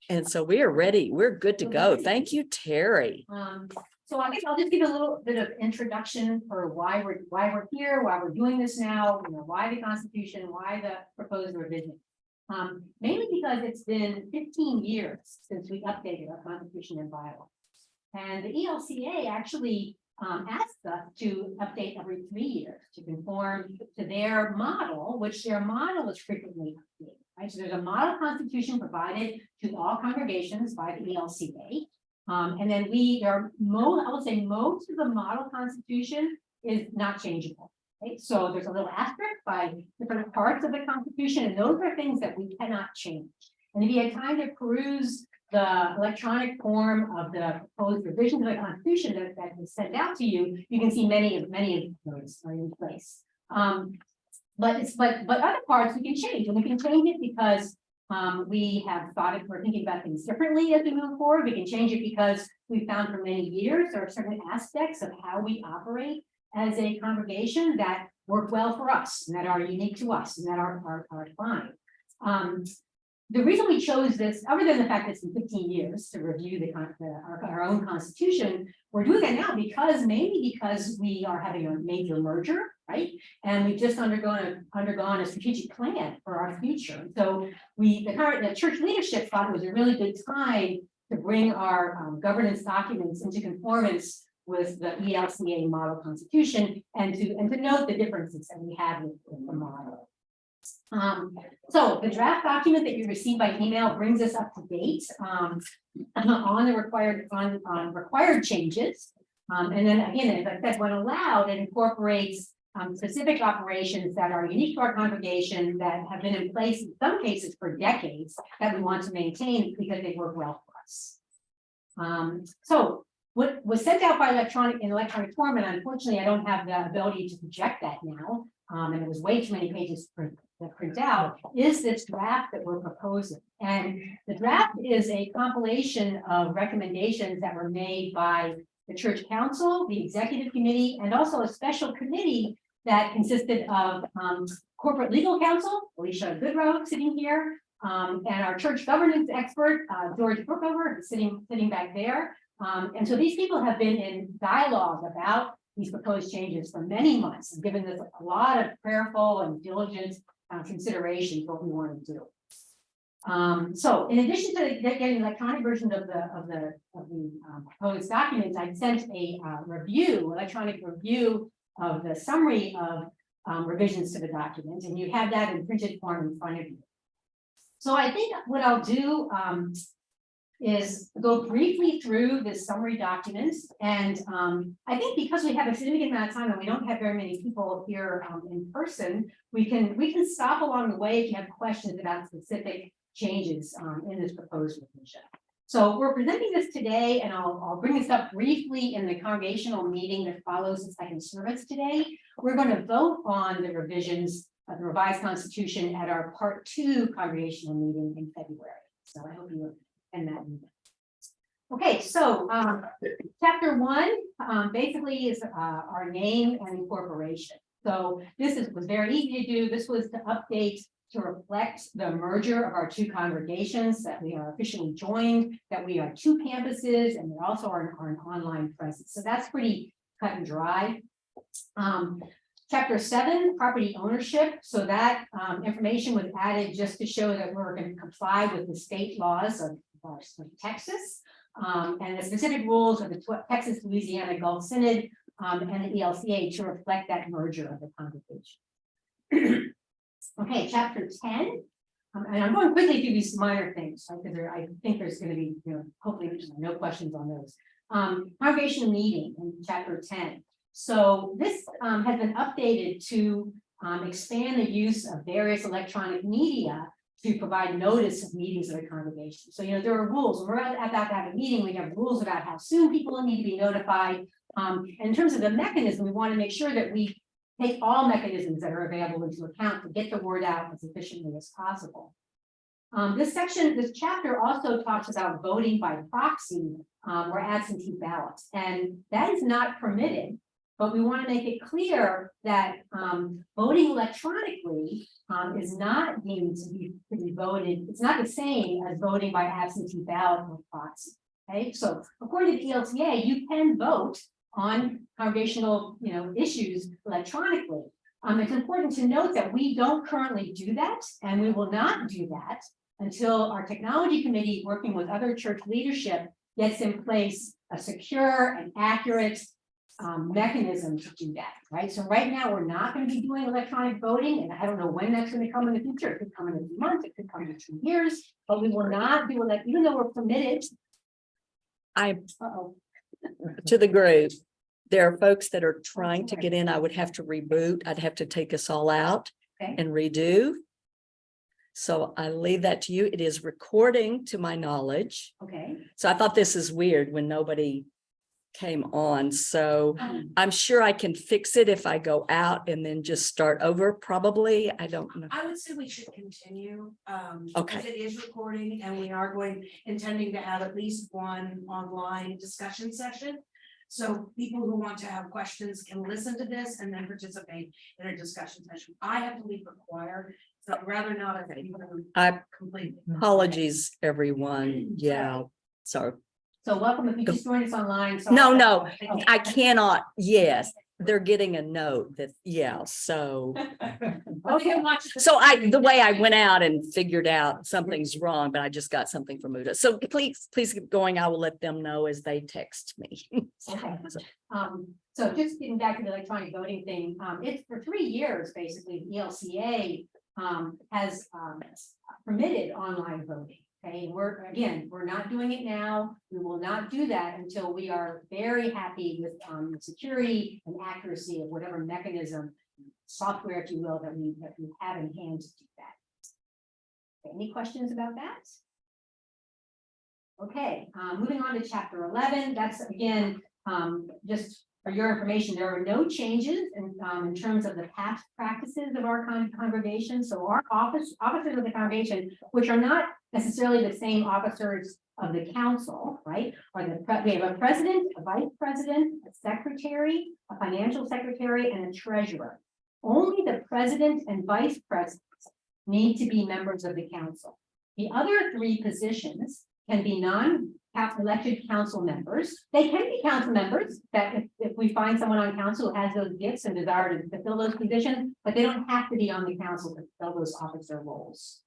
And so we are ready. We're good to go. Thank you, Terry. So I guess I'll just give a little bit of introduction for why we're here, why we're doing this now, why the Constitution, why the proposed revision. Mainly because it's been 15 years since we updated our Constitution and bylaws. And the ELCA actually asked us to update every 3 years to conform to their model, which their model is frequently updated. Right? So there's a model constitution provided to all congregations by the ELCA. And then I would say most of the model constitution is not changeable. Right? So there's a little asterisk by different parts of the Constitution, and those are things that we cannot change. And if you had time to peruse the electronic form of the proposed revisions of the Constitution that was sent out to you, you can see many of those are in place. But other parts we can change, and we can change it because we have we're thinking about things differently as we move forward. We can change it because we found for many years there are certain aspects of how we operate as a congregation that work well for us and that are unique to us and that are fine. The reason we chose this, other than the fact that it's been 15 years to review our own Constitution, we're doing that now mainly because we are having a major merger, right? And we've just undergone a strategic plan for our future. So the church leadership thought it was a really good time to bring our governance documents into conformance with the ELCA model constitution and to note the differences that we have with the model. So the draft document that you received by email brings us up to date on the required changes. And then again, as I said, when allowed, it incorporates specific operations that are unique to our congregation that have been in place in some cases for decades that we want to maintain because they work well for us. So what was sent out by electronic form, and unfortunately I don't have the ability to project that now, and it was way too many pages to print out, is this draft that we're proposing. And the draft is a compilation of recommendations that were made by the church council, the executive committee, and also a special committee that consisted of corporate legal counsel, Alicia Goodrow sitting here, and our church governance expert, George Brookover, sitting back there. And so these people have been in dialogue about these proposed changes for many months and given us a lot of prayerful and diligent consideration for what we want to do. So in addition to getting electronic versions of the proposed documents, I sent a electronic review of the summary of revisions to the document, and you have that in printed form in front of you. So I think what I'll do is go briefly through this summary documents. And I think because we have a significant amount of time and we don't have very many people here in person, we can stop along the way if you have questions about specific changes in this proposed revision. So we're presenting this today, and I'll bring this up briefly in the congregational meeting that follows the second service today. We're going to vote on the revisions of the revised Constitution at our Part 2 congregational meeting in February. So I hope you attend that meeting. Okay, so chapter 1 basically is our name and incorporation. So this was very easy to do. This was to update to reflect the merger of our two congregations, that we are officially joined, that we are 2 campuses, and we also are an online presence. So that's pretty cut and dry. Chapter 7, property ownership. So that information was added just to show that we're going to comply with the state laws of Texas and the specific rules of the Texas-Louisiana Gulf Synod and the ELCA to reflect that merger of the congregation. Okay, chapter 10, and I'm going quickly through these minor things, right, because I think there's going to be, hopefully there's no questions on those. Congregational meeting in chapter 10. So this has been updated to expand the use of various electronic media to provide notice of meetings of the congregation. So, there are rules. When we're about to have a meeting, we have rules about how soon people need to be notified. And in terms of the mechanism, we want to make sure that we take all mechanisms that are available into account to get the word out as efficiently as possible. This chapter also talks about voting by proxy or absentee ballots, and that is not permitted But we want to make it clear that voting electronically is not deemed to be voted. It's not the same as voting by absentee ballot or proxy. Okay, so according to the ELCA, you can vote on congregational, issues electronically. It's important to note that we don't currently do that, and we will not do that until our technology committee, working with other church leadership, gets in place a secure and accurate mechanism to do that, right? So right now, we're not going to be doing electronic voting, and I don't know when that's going to come in the future. It could come in a few months, it could come in 2 years, but we will not do that, even though we're permitted. To the group, there are folks that are trying to get in. I would have to reboot. I'd have to take us all out and redo. So I leave that to you. It is recording to my knowledge. Okay. So I thought this is weird when nobody came on. So I'm sure I can fix it if I go out and then just start over, probably. I don't know. I would say we should continue. Okay. As it is recording, and we are intending to have at least one online discussion session. So people who want to have questions can listen to this and then participate in a discussion session. I have to leave the choir, so I'd rather not have anyone completely. Apologies, everyone. Yeah. So welcome if you just joined us online. So No, I cannot. Yes, they're getting a note that, so. Okay. So the way I went out and figured out something's wrong, but I just got something from Uda. So please keep going. I will let them know as they text me. Okay. So just getting back to the electronic voting thing, it's for 3 years, basically, the ELCA has permitted online voting. Okay, we're not doing it now. We will not do that until we are very happy with the security and accuracy of whatever mechanism, software, if you will, that we have in hand to do that. Okay, any questions about that? Okay, moving on to chapter 11. That's again, just for your information, there are no changes in terms of the past practices of our congregation. So our officers of the congregation, which are not necessarily the same officers of the council, right? We have a president, a vice president, a secretary, a financial secretary, and a treasurer. Only the president and vice president need to be members of the council. The other 3 positions can be non-elected council members. They can be council members that if we find someone on council who has those gifts and desire to fulfill those positions, but they don't have to be on the council to fill those officer roles.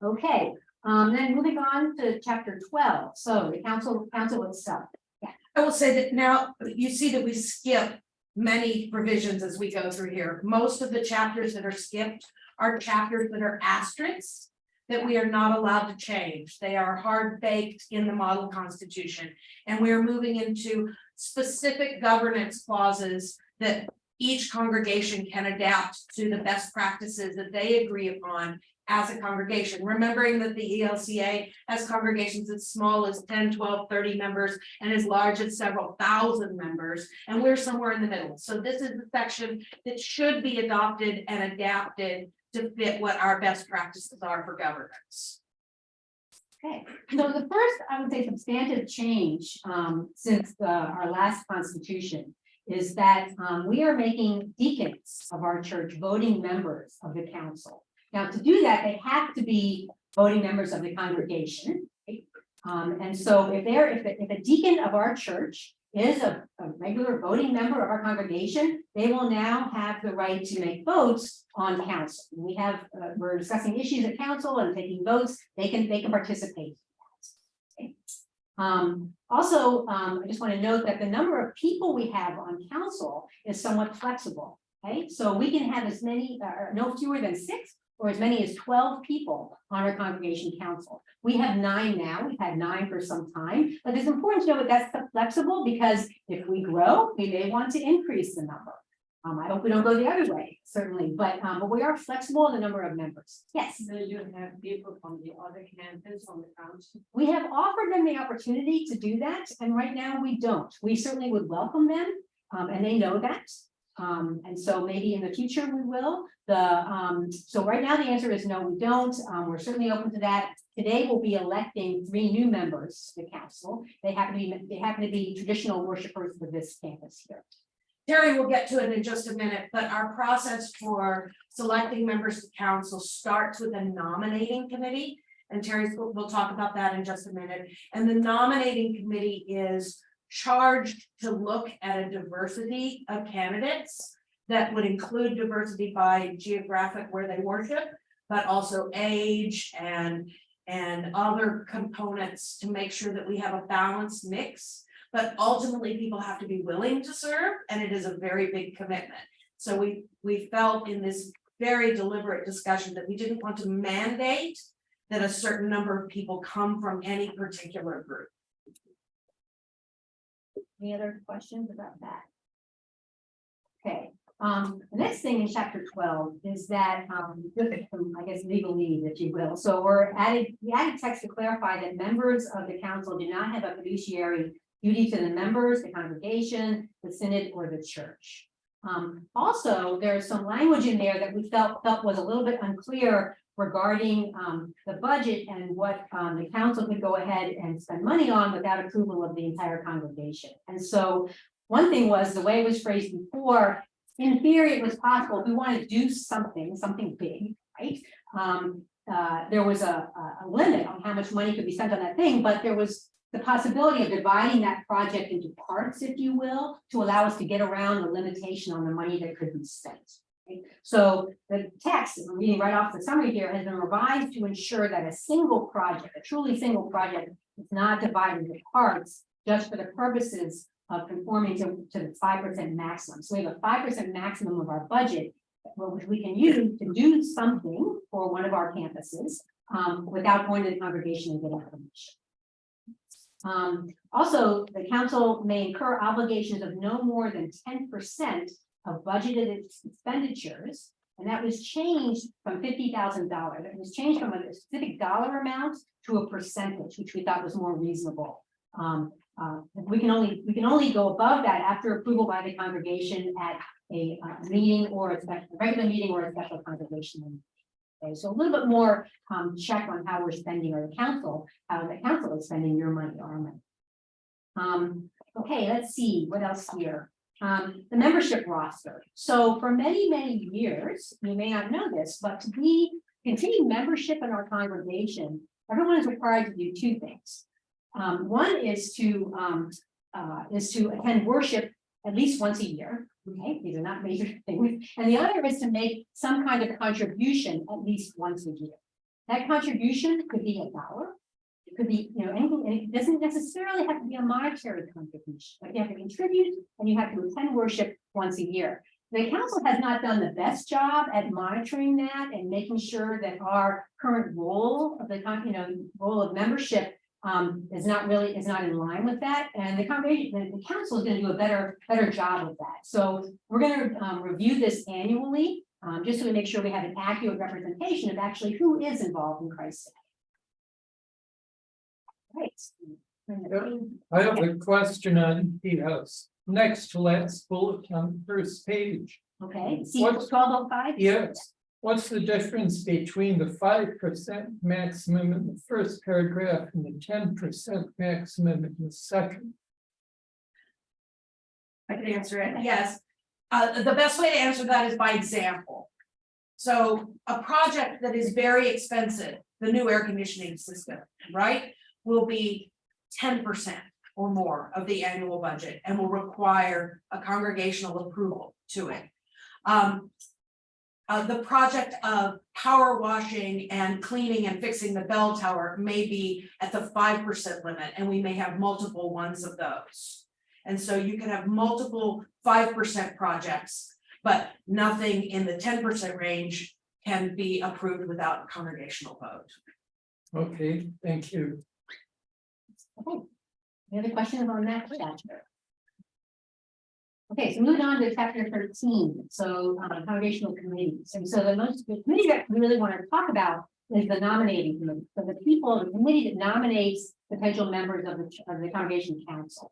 Okay, then moving on to chapter 12. So the council itself. Yeah. I will say that now you see that we skip many provisions as we go through here. Most of the chapters that are skipped are chapters that are asterisks that we are not allowed to change. They are hard baked in the model constitution. And we are moving into specific governance clauses that each congregation can adapt to the best practices that they agree upon as a congregation, remembering that the ELCA has congregations as small as 10, 12, 30 members and as large as several thousand members, and we're somewhere in the middle. So this is the section that should be adopted and adapted to fit what our best practices are for governance. Okay, so the first, I would say, substantive change since our last constitution is that we are making deacons of our church voting members of the council. Now, to do that, they have to be voting members of the congregation. Right? And so if a deacon of our church is a regular voting member of our congregation, they will now have the right to make votes on council. We're discussing issues at council and taking votes. They can participate in that. Okay. Also, I just want to note that the number of people we have on council is somewhat flexible. Okay, so we can have as many, no fewer than 6 or as many as 12 people on our congregation council. We have 9 now. We've had 9 for some time, but it's important to know that that's flexible because if we grow, we may want to increase the number. I hope we don't go the other way, certainly, but we are flexible in the number of members. Yes. So you have people from the other campus on the council? We have offered them the opportunity to do that, and right now we don't. We certainly would welcome them, and they know that. And so maybe in the future we will, So right now the answer is no, we don't. We're certainly open to that. Today we'll be electing 3 new members to the council. They happen to be traditional worshipers for this campus here. Terry will get to it in just a minute, but our process for selecting members of council starts with a nominating committee. And we'll talk about that in just a minute. And the nominating committee is charged to look at a diversity of candidates that would include diversity by geographic where they worship, but also age and other components to make sure that we have a balanced mix. But ultimately, people have to be willing to serve, and it is a very big commitment. So we felt in this very deliberate discussion that we didn't want to mandate that a certain number of people come from any particular group. Any other questions about that? Okay, the next thing in chapter 12 is that, I guess, legalese, if you will. So we added text to clarify that members of the council do not have a fiduciary duty to the members, the congregation, the synod, or the church. Also, there's some language in there that we felt was a little bit unclear regarding the budget and what the council could go ahead and spend money on without approval of the entire congregation. And so one thing was the way it was phrased before, in theory, it was possible if we want to do something big, right? There was a limit on how much money could be spent on that thing, but there was the possibility of dividing that project into parts, if you will, to allow us to get around the limitation on the money that could be spent. Right? So the text, I'm reading right off the summary here, has been revised to ensure that a single project, a truly single project, is not divided into parts just for the purposes of conforming to the 5% maximum. So we have a 5% maximum of our budget, which we can use to do something for one of our campuses without going to the congregation and getting permission. Also, the council may incur obligations of no more than 10% of budgeted expenditures, and that was changed from $50,000. It was changed from a specific dollar amount to a percentage, which we thought was more reasonable. We can only go above that after approval by the congregation at a meeting or a regular meeting or a special congregation meeting. Okay, so a little bit more check on how we're spending, or how the council is spending your money, our money. Okay, let's see what else here. The membership roster. So for many, many years, you may not know this, but to be continued membership in our congregation, everyone is required to do 2 things. One is to attend worship at least once a year. Okay, these are not major things. And the other is to make some kind of contribution at least once a year. That contribution could be $1. It could be, anything, and it doesn't necessarily have to be a monetary contribution, but you have to contribute and you have to attend worship once a year. The council has not done the best job at monitoring that and making sure that our current role of the role of membership is not in line with that, and the congregation, the council is going to do a better job of that. So we're going to review this annually, just so we make sure we have an accurate representation of actually who is involved in Christ's sake. Right. I have a question on the next to last bullet on the first page. Okay, see 1205? Yes. What's the difference between the 5% maximum in the first paragraph and the 10% maximum in the second? I can answer it. Yes. The best way to answer that is by example. So a project that is very expensive, the new air conditioning system, right, will be 10% or more of the annual budget and will require a congregational approval to it. The project of power washing and cleaning and fixing the bell tower may be at the 5% limit, and we may have multiple ones of those. And so you can have multiple 5% projects, but nothing in the 10% range can be approved without a congregational vote. Okay, thank you. Okay. Any other questions on that chapter? Okay, so moving on to chapter 13, so congregational committees. And so the committee that we really want to talk about is the nominating committee. So the committee that nominates potential members of the congregation council.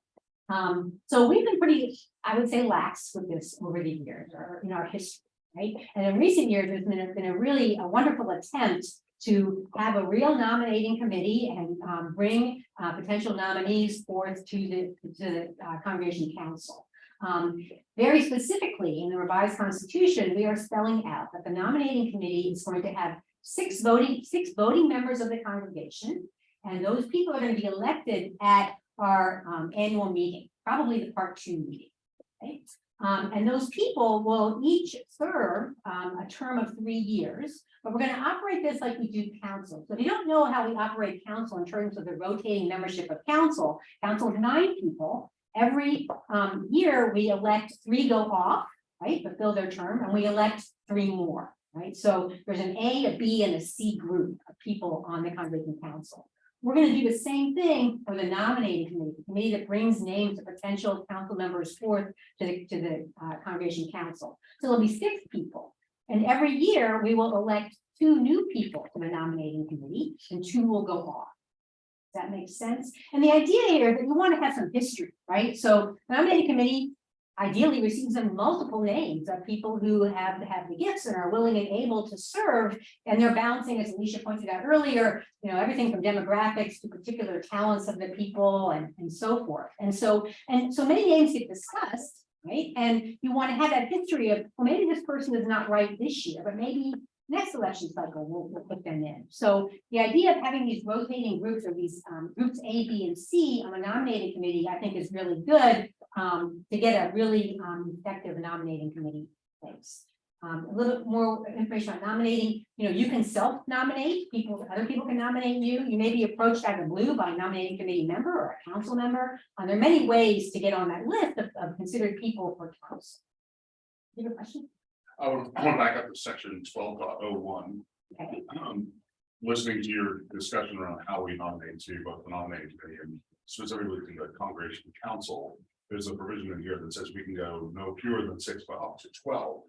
So we've been pretty, I would say, lax with this over the years, or in our history. right? And in recent years, there's been a really wonderful attempt to have a real nominating committee and bring potential nominees forth to the congregation council. Very specifically, in the revised constitution, we are spelling out that the nominating committee is going to have six voting members of the congregation, and those people are going to be elected at our annual meeting, probably the part 2 meeting. Okay? And those people will each serve a term of 3 years, but we're going to operate this like we do council. So if you don't know how we operate council in terms of the rotating membership of council, council is 9 people. Every year we elect 3 go off, right, fulfill their term, and we elect 3 more, right? So there's an A, a B, and a C group of people on the congregation council. We're going to do the same thing for the nominating committee, the committee that brings names of potential council members forth to the congregation council. So there'll be 6 people, and every year we will elect 2 new people to the nominating committee, and 2 will go off. Does that make sense? And the idea here is that you want to have some history, right? So the nominating committee ideally receives some multiple names of people who have the gifts and are willing and able to serve, and they're balancing, as Alicia pointed out earlier, you know, everything from demographics to particular talents of the people and so forth. And so many names get discussed, right? And you want to have that history of, well, maybe this person is not right this year, but maybe next election cycle we'll put them in. So the idea of having these rotating groups, or these groups A, B, and C on the nominating committee, I think is really good to get a really effective nominating committee in place. A little bit more information on nominating. You know, you can self-nominate people, other people can nominate you. You may be approached out of the blue by a nominating committee member or a council member. There are many ways to get on that list of considered people for council. You have a question? I want to back up to section 12.01. Okay. Listening to your discussion around how we nominate to both the nominating committee and specifically to the congregation council, there's a provision in here that says we can go no fewer than 6 but up to 12.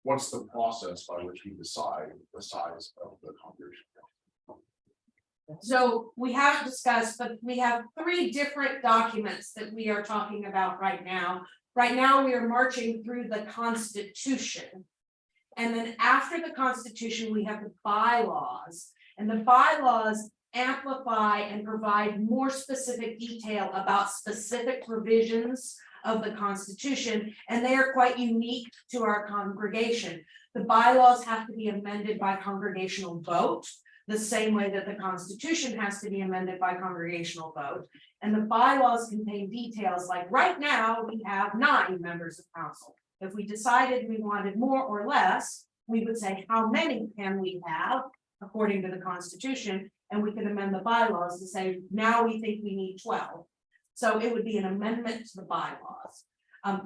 What's the process by which we decide the size of the congregation council? So we haven't discussed, but we have 3 different documents that we are talking about right now. Right now, we are marching through the Constitution. And then after the Constitution, we have the bylaws. And the bylaws amplify and provide more specific detail about specific provisions of the Constitution. And they are quite unique to our congregation. The bylaws have to be amended by congregational vote, the same way that the Constitution has to be amended by congregational vote. And the bylaws contain details like right now we have 9 members of council. If we decided we wanted more or less, we would say how many can we have according to the Constitution, and we could amend the bylaws to say now we think we need 12. So it would be an amendment to the bylaws.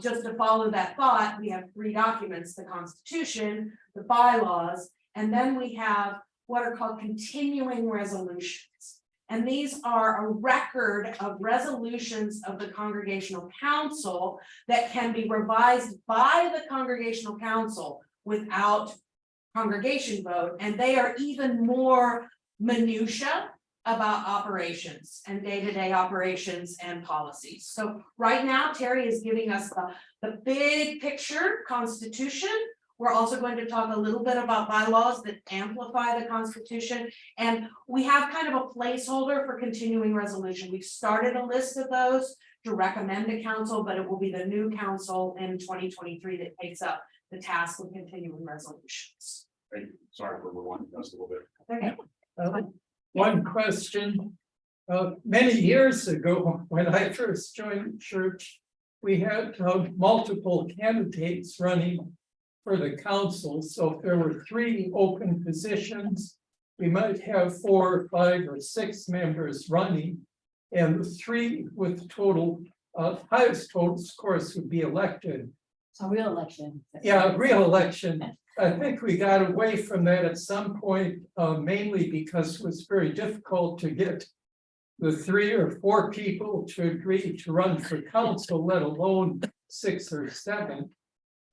Just to follow that thought, we have 3 documents: the Constitution, the bylaws, and then we have what are called continuing resolutions. And these are a record of resolutions of the congregational council that can be revised by the congregational council without congregation vote. And they are even more minutia about operations and day-to-day operations and policies. So right now, Terry is giving us the big picture Constitution. We're also going to talk a little bit about bylaws that amplify the Constitution. And we have kind of a placeholder for continuing resolution. We've started a list of those to recommend to council, but it will be the new council in 2023 that takes up the task of continuing resolutions. Thank you. Sorry for rewinding us a little bit. Okay. One question. Many years ago, when I first joined church, we had multiple candidates running for the council. So if there were 3 open positions, we might have 4, 5, or 6 members running, and the 3 with total highest total scores would be elected. So real election. Yeah, real election. I think we got away from that at some point, mainly because it was very difficult to get the 3 or 4 people to agree to run for council, let alone 6 or 7.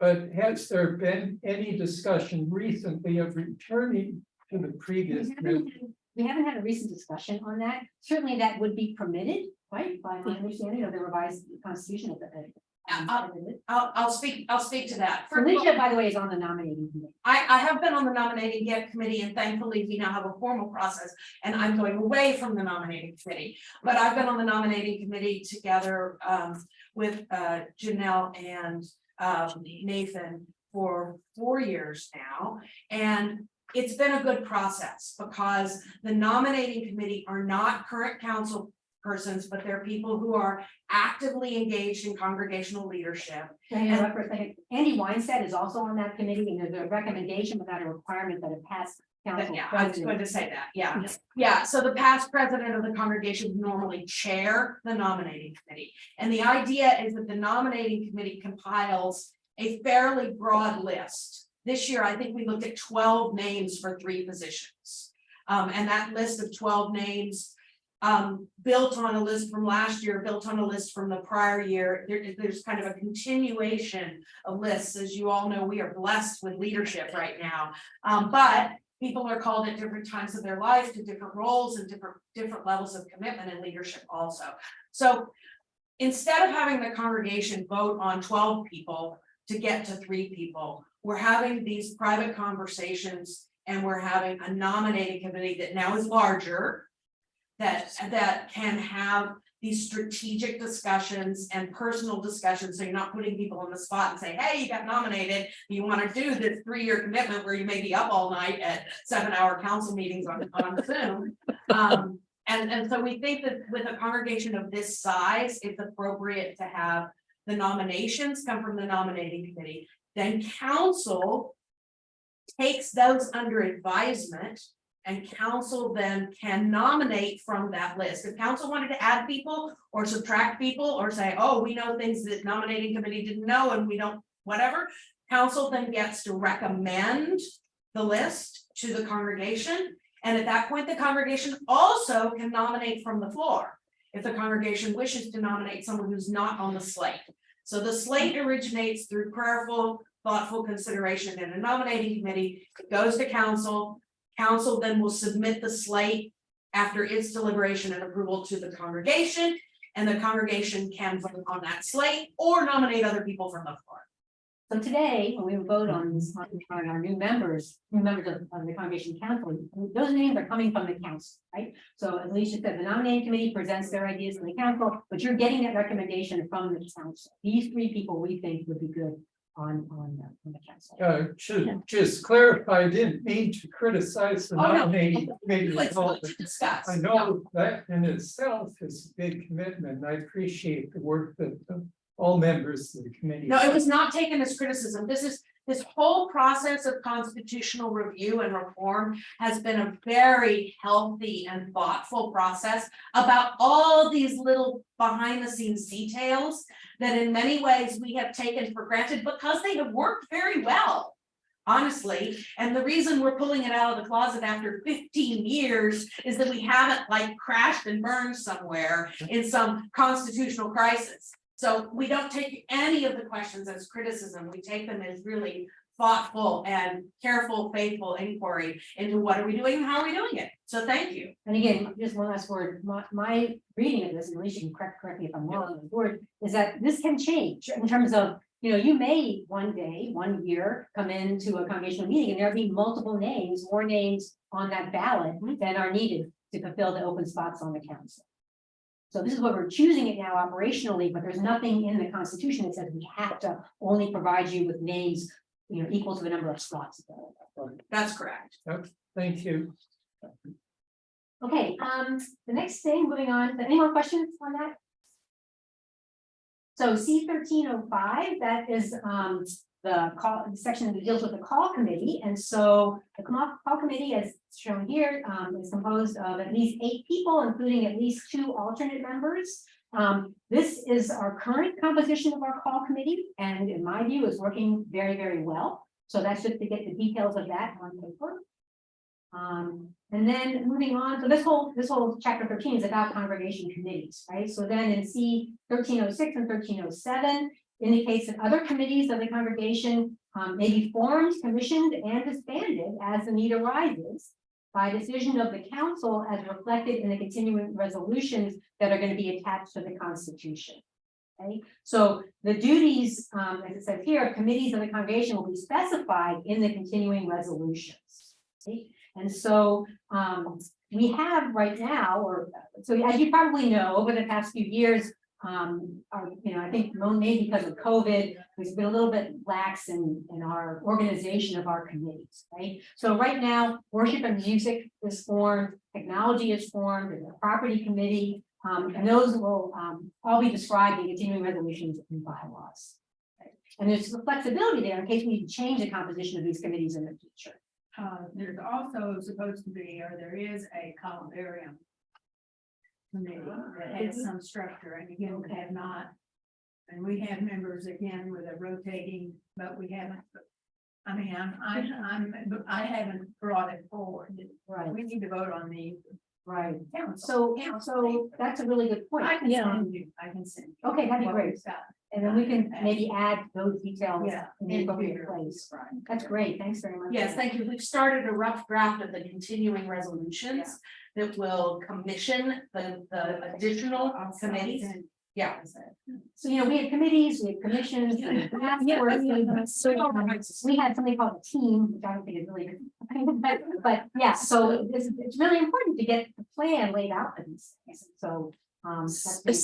But has there been any discussion recently of returning to the previous? We haven't had a recent discussion on that. Certainly that would be permitted, right? By my understanding of the revised Constitution. I'll speak to that. First of all, Alicia, by the way, is on the nominating committee. I have been on the nominating committee, and thankfully we now have a formal process, and I'm going away from the nominating committee. But I've been on the nominating committee together with Janelle and Nathan for 4 years now. And it's been a good process because the nominating committee are not current council persons, but they're people who are actively engaged in congregational leadership. Can I interrupt for a second? Andy Weinstead is also on that committee, and there's a recommendation without a requirement that it pass council. Yeah, I was going president. to say that, yeah. Yes. Yeah, so the past president of the congregation normally chair the nominating committee. And the idea is that the nominating committee compiles a fairly broad list. This year, I think we looked at 12 names for 3 positions. And that list of 12 names built on a list from last year, built on a list from the prior year. There's kind of a continuation of lists. As you all know, we are blessed with leadership right now. But people are called at different times of their life to different roles and different levels of commitment and leadership also. So instead of having the congregation vote on 12 people to get to 3 people, we're having these private conversations, and we're having a nominating committee that now is larger, that can have these strategic discussions and personal discussions. So you're not putting people on the spot and say, hey, you got nominated, you want to do this 3-year commitment where you may be up all night at 7-hour council meetings on Zoom. And so we think that with a congregation of this size, it's appropriate to have the nominations come from the nominating committee. Then council takes those under advisement, and council then can nominate from that list. If council wanted to add people or subtract people or say, oh, we know things that nominating committee didn't know and we don't, whatever, council then gets to recommend the list to the congregation. And at that point, the congregation also can nominate from the floor if the congregation wishes to nominate someone who's not on the slate. So the slate originates through prayerful, thoughtful consideration in a nominating committee. It goes to council. Council then will submit the slate after its deliberation and approval to the congregation, and the congregation can vote on that slate or nominate other people from the floor. So today, when we vote on this, on our new members of the congregation council, those names are coming from the council, right? So as Alicia said, the nominating committee presents their ideas to the council, but you're getting that recommendation from the council. These 3 people we think would be good on the council. Should just clarify, I didn't mean to criticize the Oh, no. nominating committee. Let's discuss. I know that in itself is a big commitment. I appreciate the work that all members of the committee. No, it was not taken as criticism. This whole process of constitutional review and reform has been a very healthy and thoughtful process about all these little behind the scenes details that in many ways we have taken for granted because they have worked very well, honestly. And the reason we're pulling it out of the closet after 15 years is that we haven't like crashed and burned somewhere in some constitutional crisis. So we don't take any of the questions as criticism. We take them as really thoughtful and careful, faithful inquiry into what are we doing and how are we doing it. So thank you. And again, just one last word, my reading of this, and Alicia can correct me if I'm wrong on the board, is that this can change in terms of, you may one day, 1 year, come into a congregational meeting and there'll be multiple names, more names on that ballot than are needed to fulfill the open spots on the council. So this is what we're choosing it now operationally, but there's nothing in the Constitution that says we have to only provide you with names, equal to the number of slots. That's correct. Thank you. Okay, the next thing, moving on, any more questions on that? So C-1305, that is the section that deals with the call committee. And so the call committee, as shown here, is composed of at least 8 people, including at least 2 alternate members. This is our current composition of our call committee, and in my view is working very, very well. So that's just to get the details of that on paper. And then moving on, so this whole chapter 13 is about congregation committees, right? So then in C-1306 and 1307 indicates that other committees of the congregation may be formed, commissioned, and disbanded as the need arises by decision of the council as reflected in the continuing resolutions that are going to be attached to the Constitution. Okay, so the duties, as it says here, committees of the congregation will be specified in the continuing resolutions. Okay, and so, we have right now, or, so as you probably know, over the past few years, I think maybe because of COVID, there's been a little bit lax in our organization of our committees, right? So right now, worship and music is formed, technology is formed, there's a property committee, and those will all be described in continuing resolutions and bylaws. Right? And there's the flexibility there in case we need to change the composition of these committees in the future. There's also supposed to be, or there is a columbarium committee that has some structure, and again, we have not. And we have members again with a rotating, but we haven't. I mean, I haven't brought it forward. Right, We need to vote on the right. council. So that's a really good point. I can Yeah. send you, I can send you. Okay, that'd be what great. we've got. And then we can maybe add those details Yeah. in the appropriate place. Right. That's great. Thanks very much. Yes, thank you. We've started a rough draft of the continuing resolutions that will commission the additional committees. Yeah. So, we had committees, we had commissions, we had task forces. We had something called a team, which I don't think is really good. But yeah, so it's really important to get the plan laid out for these things. So. That's really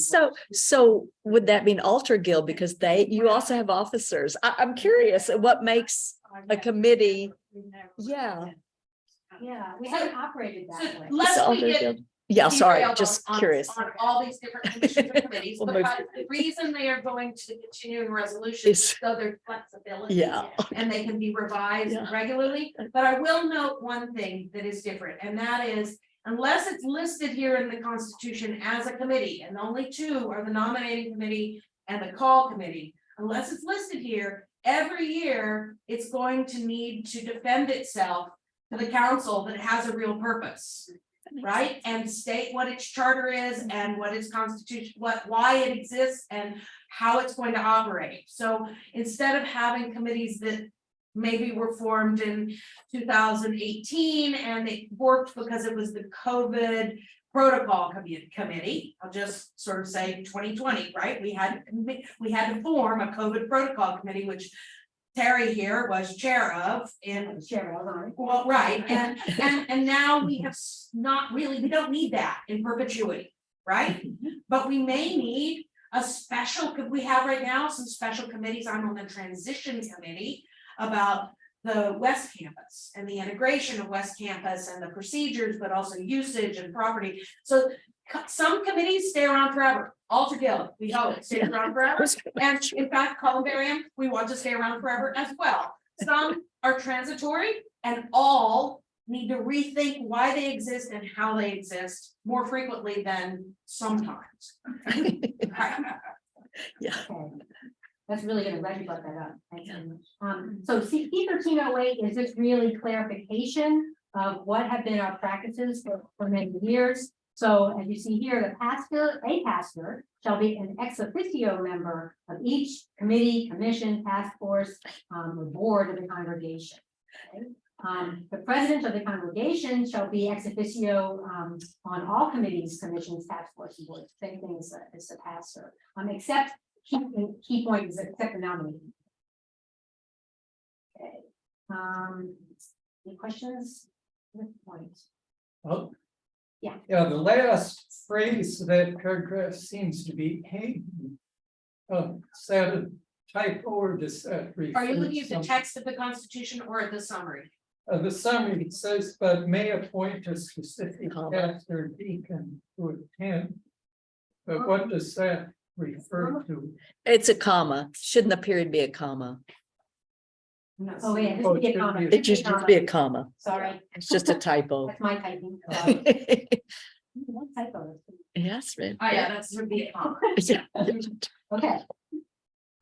So would that mean alter guild, because you also have officers? I'm curious what makes a committee. Yeah. Yeah, we haven't operated So that way. lest we Alter get guild. Yeah, sorry, derailed just on curious. all these different commissions and committees, We'll but move- the reason they are going to the continuing resolutions, Is- so there's flexibility. Yeah. And they can be revised Yeah. regularly, but I will note one thing that is different, and that is, unless it's listed here in the Constitution as a committee, and only two are the nominating committee and the call committee, unless it's listed here, every year, it's going to need to defend itself to the council that it has a real purpose. Right, and state what its charter is and what its constitution, why it exists and how it's going to operate. So instead of having committees that maybe were formed in 2018 and it worked because it was the COVID protocol committee, I'll just sort of say 2020, right? We had to form a COVID protocol committee, which Terry here was chair of in. Well, right, and now we have we don't need that in perpetuity, right? But we may need a special, could we have right now some special committees? I'm on the transition committee about the West Campus and the integration of West Campus and the procedures, but also usage and property. So some committees stay around forever. Alter guild, we hope, stay around forever. And in fact, columbarium, we want to stay around forever as well. Some are transitory and all need to rethink why they exist and how they exist more frequently than sometimes. Yeah. Okay. That's really good. I'm glad you brought that up. Thanks very much. So C 1308 is just really clarification of what have been our practices for many years. So as you see here, a pastor shall be an ex officio member of each committee, commission, task force, or board of the congregation. Okay? The president of the congregation shall be ex officio on all committees, commissions, task forces, and boards. Same thing as the pastor, except key point is except the nominee. Okay. Any questions? Good point. Oh. Yeah. Yeah, the last phrase of that paragraph seems to be hanging. Is that a typo or does that refer? Are you looking at the some- text of the Constitution or at the summary? The summary says, but may appoint a specific Comma. pastor or deacon to attend. But what does that refer to? It's a comma. Shouldn't the period be a comma? Oh, yeah, this Oh, would be it a should comment. be- It just be a comma. Sorry, It's just a typo. that's my typing. Sorry. One typo. Yes, right. Oh, yeah, that's would be a comma. Yeah. Okay.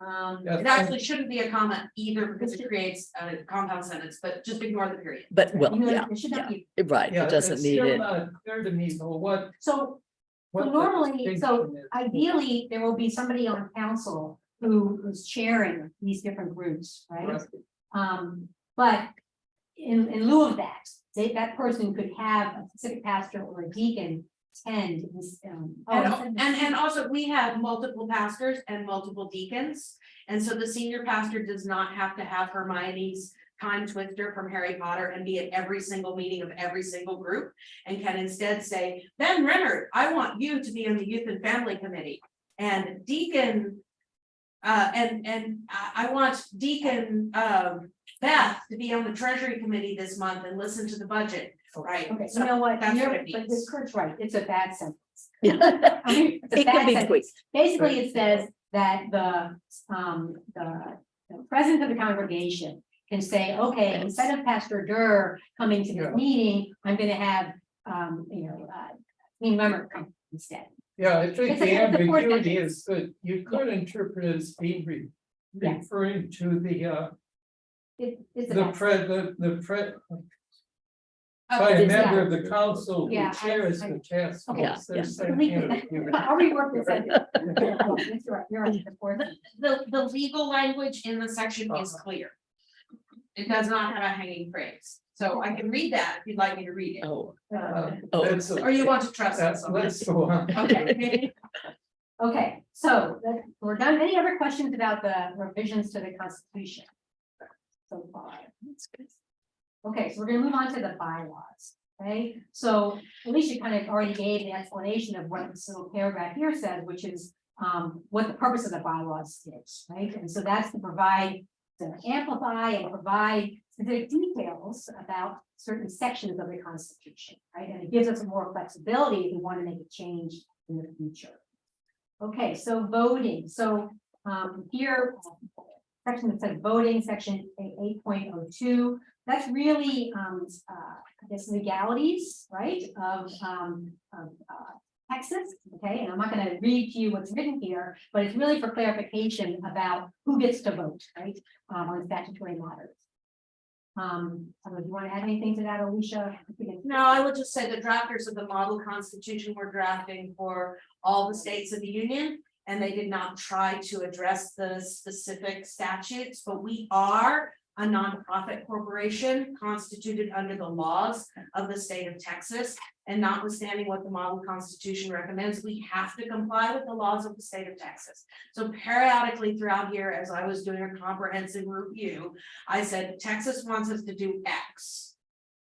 Yeah, It actually shouldn't be a comma either because it creates a compound sentence, but just ignore the period. But well, You know, yeah, it should not be. right. Yeah, It doesn't it's need still it. not clear to me, though, what So the normally, so distinction is. ideally, there will be somebody on council who is chairing these different groups, right? But in lieu of that, that person could have a specific pastor or a deacon attend. And also, we have multiple pastors and multiple deacons. And so the senior pastor does not have to have Hermione's time twister from Harry Potter and be at every single meeting of every single group. And can instead say, Ben Renner, I want you to be on the Youth and Family Committee. And Deacon, I want Deacon Beth to be on the Treasury Committee this month and listen to the budget, right? Okay, So you know what, that's what it but means. Kurt's right, it's a bad sentence. Yeah. I mean, it's a It could bad be sentence. tweaked. Basically, it says that the president of the congregation can say, okay, instead of Pastor Durr coming to Yeah. the meeting, I'm gonna have, Dean Rummer come instead. Yeah, I think It's a- the it's a fourth ambiguity sentence. is that you could interpret it as being Yes. referring to It's a the bad. by a it's member not. of the council who Yeah, chairs the task Okay. force. There's that Delete it. ambiguity. I'll rework this sentence. You're right, the fourth. The legal language in the section is clear. It does not have a hanging phrase, so I can read that if you'd like me to read it, Oh, Oh, oh. or you want to trust us. Let's go on. Okay. Okay, so we're done. Any other questions about the revisions to the Constitution? So far. Okay, so we're gonna move on to the bylaws, okay? So Alicia kind of already gave the explanation of what this little paragraph here says, which is what the purpose of the bylaws is, right? And so that's to provide, to amplify and provide specific details about certain sections of the Constitution, right? And it gives us more flexibility if we want to make a change in the future. Okay, so voting, so here, section that says voting, section 8.02, that's really, I guess, legalities, right, of Texas, okay, and I'm not gonna read to you what's written here, but it's really for clarification about who gets to vote, right, on statutory matters. Do you want to add anything to that, Alicia? No, I would just say the drafters of the model constitution were drafting for all the states of the union. And they did not try to address the specific statutes, but we are a nonprofit corporation constituted under the laws of the state of Texas. And notwithstanding what the model constitution recommends, we have to comply with the laws of the state of Texas. So periodically throughout here, as I was doing a comprehensive review, I said, Texas wants us to do X.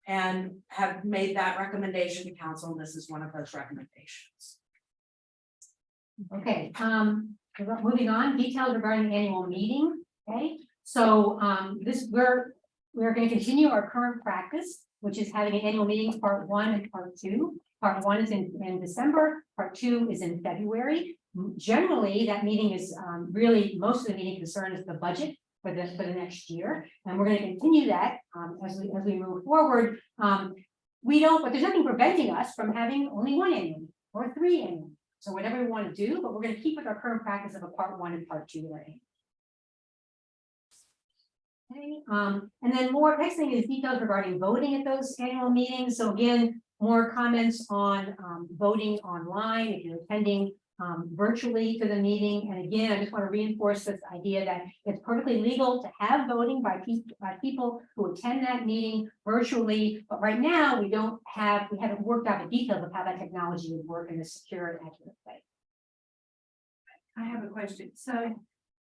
And have made that recommendation to council, and this is one of those recommendations. Okay, moving on, details regarding the annual meeting, okay? So, we're gonna continue our current practice, which is having an annual meeting, part 1 and part 2. Part 1 is in December, part 2 is in February. Generally, that meeting is, really, most of the meeting concern is the budget for the next year. And we're gonna continue that, as we move forward. But there's nothing preventing us from having only one annual meeting or 3 annual meetings. So whatever we want to do, but we're going to keep with our current practice of a part 1 and part 2 right? Okay, and then next thing is details regarding voting at those annual meetings. So again, more comments on voting online if you're attending virtually to the meeting. And again, I just want to reinforce this idea that it's perfectly legal to have voting by people who attend that meeting virtually. But right now, we haven't worked out the details of how that technology would work in a secure and accurate way. I have a question. So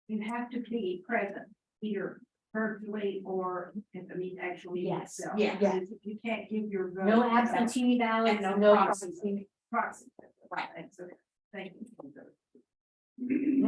you have to be present either virtually or at the meeting actually. Yes. itself. Yeah. Yes. You can't give your vote. No absentee ballots, And no proxy. Proxy. Right. That's okay. Thank you.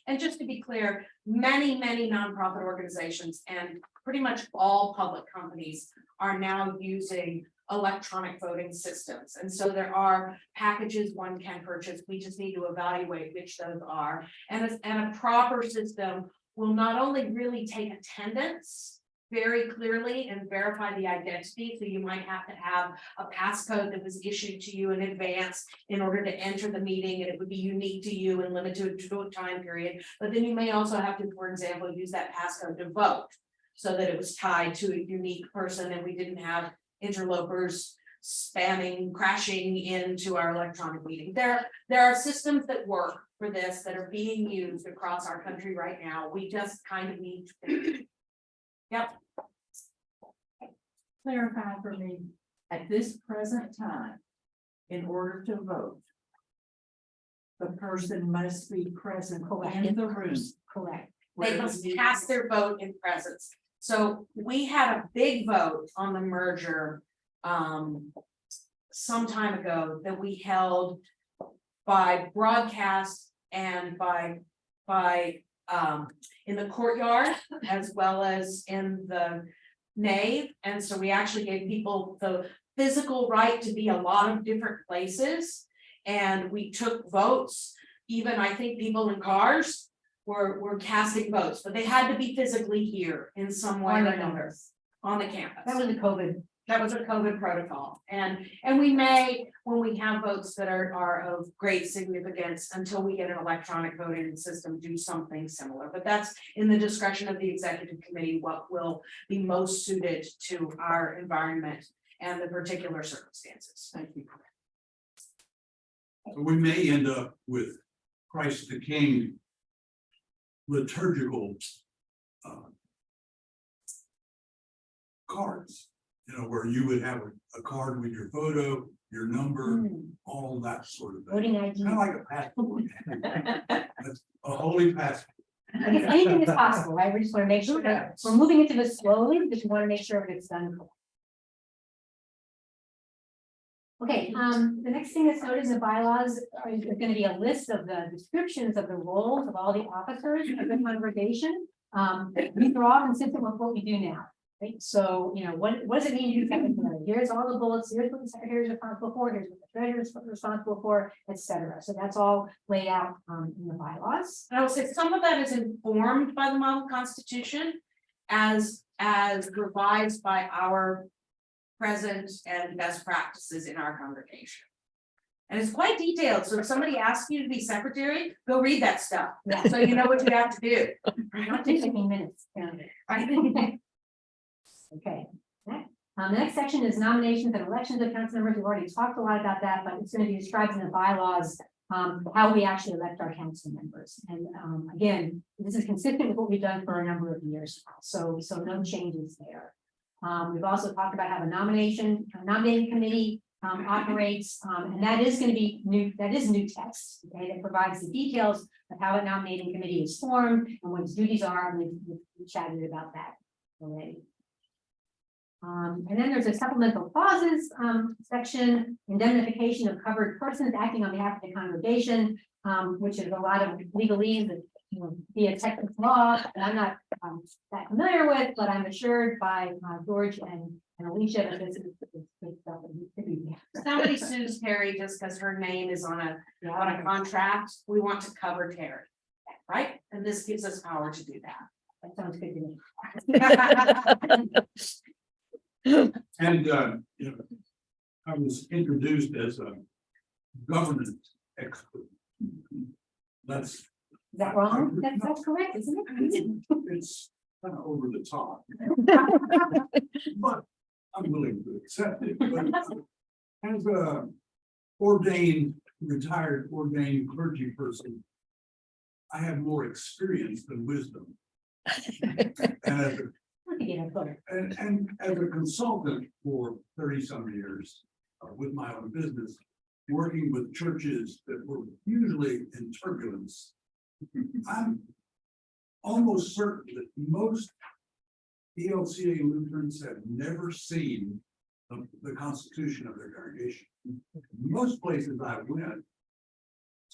And just to be clear, many nonprofit organizations and pretty much all public companies are now using electronic voting systems. And so there are packages one can purchase. We just need to evaluate which those are. And a proper system will not only really take attendance very clearly and verify the identity. So you might have to have a passcode that was issued to you in advance in order to enter the meeting, and it would be unique to you and limited to a time period. But then you may also have to, for example, use that passcode to vote so that it was tied to a unique person and we didn't have interlopers spamming, crashing into our electronic meeting. There are systems that work for this that are being used across our country right now. We just kind of need to. Yep. Clarify for me, at this present time, in order to vote, the person must be present in the room. Correct. They must cast their vote in presence. So we had a big vote on the merger some time ago that we held by broadcast and by in the courtyard as well as in the nave. And so we actually gave people the physical right to be a lot of different places. And we took votes, even I think people in cars were casting votes, but they had to be physically here in some way or another on the campus. That was a COVID. That was a COVID protocol. And we may, when we have votes that are of great significance, until we get an electronic voting system, do something similar. But that's in the discretion of the executive committee, what will be most suited to our environment and the particular circumstances. Thank you. So we may end up with Christ the King liturgical cards, where you would have a card with your photo, your number, all that sort of thing. Voting ID. Kind of like a passport. That's a holy passport. I guess anything is possible, right? We just want to make sure that we're moving into this slowly, because we want to make sure it gets done. Okay, the next thing that's noted in the bylaws is going to be a list of the descriptions of the roles of all the officers of the congregation. These are all consistent with what we do now, right? So, what does it mean to do secretary? Here's all the bullets, here's what the secretary is responsible for, here's what the treasurer is responsible for, etc. So that's all laid out in the bylaws. And I will say some of that is informed by the model constitution as revised by our present and best practices in our congregation. And it's quite detailed. So if somebody asks you to be secretary, go read that stuff. Yeah. So you know what you have to do. Not taking minutes. Yeah. Okay. The next section is nominations and elections of council members. We've already talked a lot about that, but it's going to be described in the bylaws, how we actually elect our council members. And again, this is consistent with what we've done for a number of years now. So no changes there. We've also talked about how the nominating committee operates, and that is going to be new. That is new text, okay, that provides the details of how a nominating committee is formed and what its duties are. And we've chatted about that already. And then there's a supplemental clauses section, indemnification of covered persons acting on behalf of the congregation, which is a lot of legalese that via Texas law, and I'm not that familiar with, but I'm assured by George and Alicia that this is stuff that needs to be. Somebody sues Terry just because her name is on a contract. We want to cover Terry, right? And this gives us power to do that. That sounds good to me. And, I was introduced as a governance expert. Is that wrong? That's correct, isn't it? It's kind of over the top. But I'm willing to accept it. But as a retired ordained clergy person, I have more experience than wisdom. And as a consultant for 30-some years with my own business, working with churches that were usually in turbulence, I'm almost certain that most ELCA Lutherans have never seen the constitution of their congregation. Most places I went,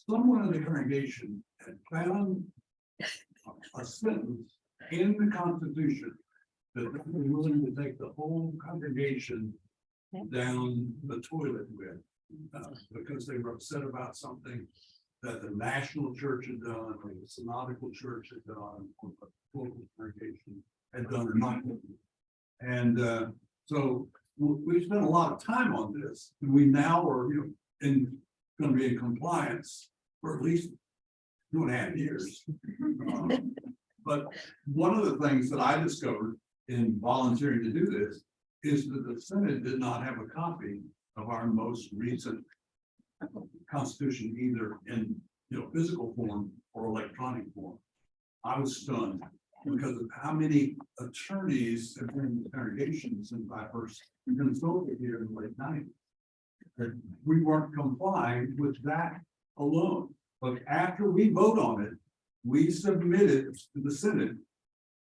someone in the congregation had found a sentence in the Constitution that they were willing to take the whole congregation down the toilet with, because they were upset about something that the national church had done, or the synodical church had done, or the local congregation had done or not. And so we spent a lot of time on this, and we now are going to be in compliance for at least 2.5 years. But one of the things that I discovered in volunteering to do this is that the Senate did not have a copy of our most recent Constitution, either in physical form or electronic form. I was stunned because of how many attorneys have been in the congregation since I first consulted here in the late 90s. that we weren't complying with that alone. But after we vote on it, we submit it to the Senate.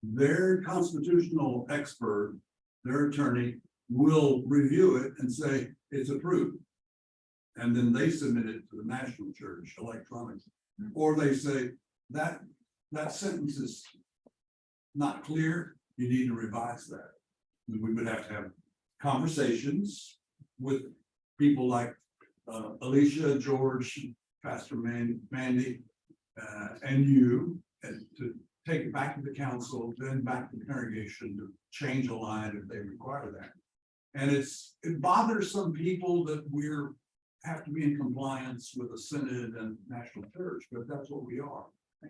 Their constitutional expert, their attorney, will review it and say it's approved. And then they submit it to the national church electronically. Or they say that sentence is not clear, you need to revise that. We would have to have conversations with people like Alicia, George, Pastor Mandy, and you, and to take it back to the council, then back to the congregation to change a line if they require that. And it bothers some people that have to be in compliance with the synod and national church, but that's what we are.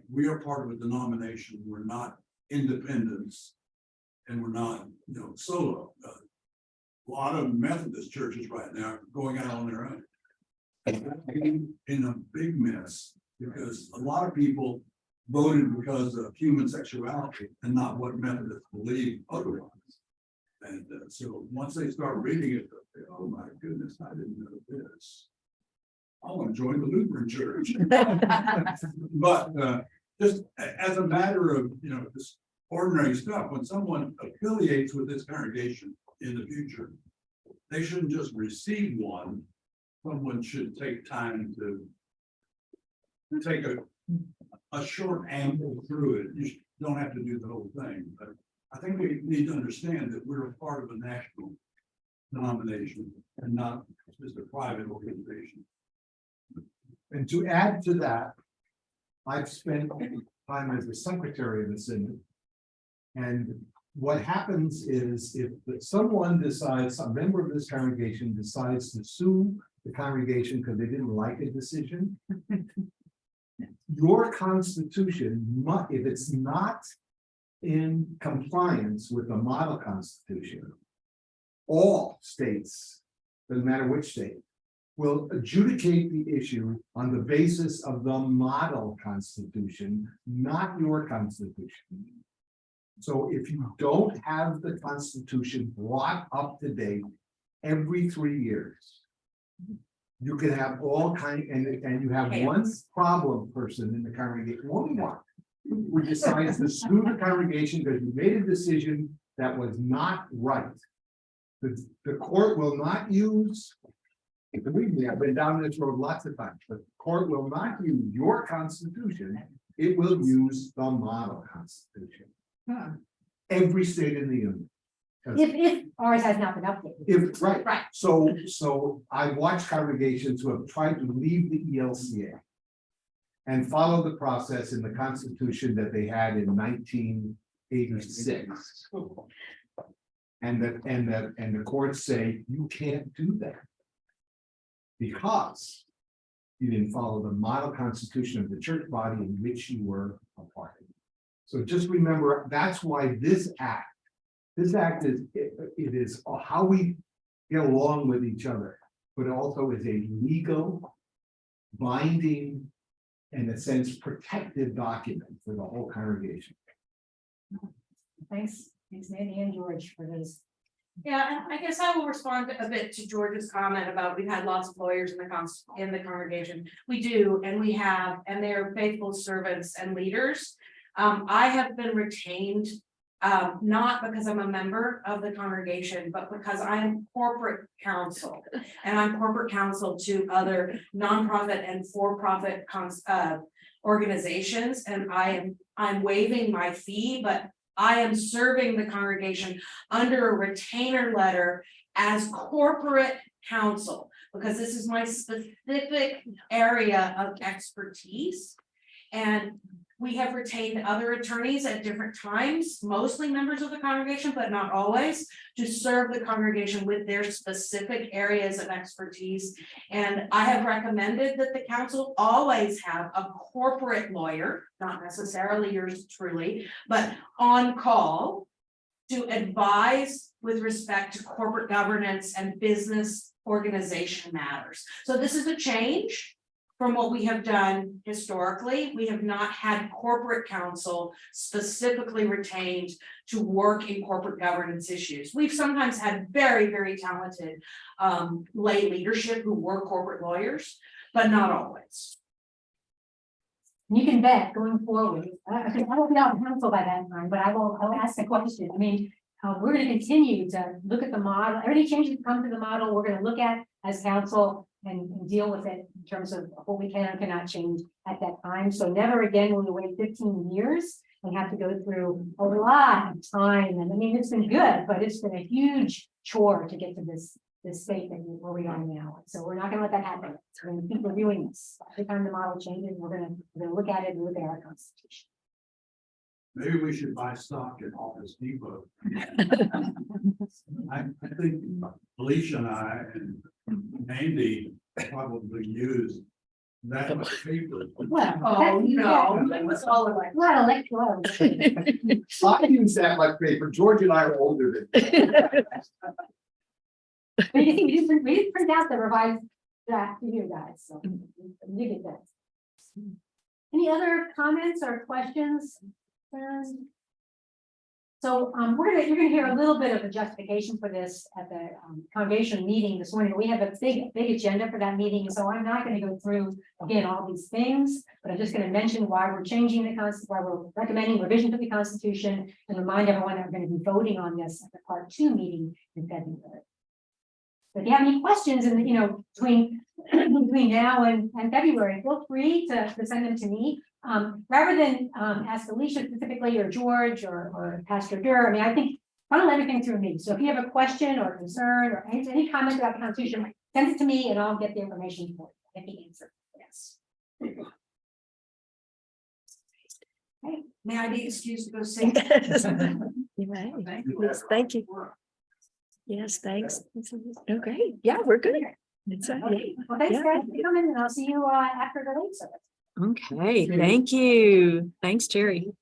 We are part of a denomination. We're not independents, and we're not, solo. A lot of Methodist churches right now are going out on their own. In a big mess, because a lot of people voted because of human sexuality and not what Methodists believe otherwise. And so once they start reading it, they say, oh my goodness, I didn't know this. I want to join the Lutheran church. But just as a matter of, this ordinary stuff, when someone affiliates with this congregation in the future, they shouldn't just receive one. Someone should take time to take a short amble through it. You don't have to do the whole thing, but I think we need to understand that we're a part of a national denomination and not just a private organization. And to add to that, I've spent time as the secretary of the synod. And what happens is if someone decides, a member of this congregation decides to sue the congregation because they didn't like a decision, your constitution, if it's not in compliance with the model constitution, all states, doesn't matter which state, will adjudicate the issue on the basis of the model constitution, not your constitution. So if you don't have the constitution brought up to date every 3 years, you can have all and you have one problem person in the congregation, only one, who decides to sue the congregation because you made a decision that was not right. The court will not use, believe me, I've been down this road lots of times, but the court will not use your constitution, it will use the model constitution. Every state in the union. If ours has not been updated. Right. So I watch congregations who have tried to leave the ELCA and follow the process in the Constitution that they had in 1986. And the courts say you can't do that because you didn't follow the model constitution of the church body in which you were a part of. So just remember, that's why this act is it is how we get along with each other, but also is a legal, binding, in a sense, protected document for the whole congregation. Thanks, Mandy and George for this. Yeah, and I guess I will respond a bit to George's comment about we've had lots of lawyers in the congregation. We do, and we have, and they're faithful servants and leaders. I have been retained, not because I'm a member of the congregation, but because I'm corporate counsel, and I'm corporate counsel to other nonprofit and for-profit organizations, and I'm waiving my fee, but I am serving the congregation under a retainer letter as corporate counsel, because this is my specific area of expertise. And we have retained other attorneys at different times, mostly members of the congregation, but not always, to serve the congregation with their specific areas of expertise. And I have recommended that the council always have a corporate lawyer, not necessarily yours truly, but on call to advise with respect to corporate governance and business organization matters. So this is a change. from what we have done historically, we have not had corporate counsel specifically retained to work in corporate governance issues. We've sometimes had very, very talented lay leadership who were corporate lawyers, but not always. You can bet going forward, I will be out of council by that time, but I'll ask the question. I mean, we're gonna continue to look at the model, any changes that come to the model, we're gonna look at as council and deal with it in terms of what we can and cannot change at that time. So never again will we wait 15 years and have to go through a lot of time. And I mean, it's been good, but it's been a huge chore to get to this state where we are now. So we're not gonna let that happen. So we're gonna keep reviewing this. Every time the model changes, we're gonna look at it and look at our constitution. Maybe we should buy stock in Office Depot. I think Alicia and I and Andy probably use that much paper. Well, Oh, no, that was all like. Not electoral. I use that much paper. George and I are older than. We didn't print out the revised draft to you guys, so you get that. Any other comments or questions? So you're gonna hear a little bit of a justification for this at the congregation meeting this morning. We have a big agenda for that meeting, so I'm not gonna go through again all these things, but I'm just gonna mention why we're changing the why we're recommending revision to the Constitution, and remind everyone that we're gonna be voting on this at the Part 2 meeting in February. So if you have any questions in between now and February, feel free to send them to me. Rather than ask Alicia specifically or George or Pastor Durr, I mean, I think funnel everything through me. So if you have a question or concern or any comment about the Constitution, send it to me and I'll get the information for you. Get the answer. Yes. Hey, may I be excused to go say? You may. Yes, thank you. Yes, thanks. Oh, great. Yeah, we're good. It's Well, thanks guys for coming, and I'll see you after the late service. okay. Thank you. Thanks, Jerry.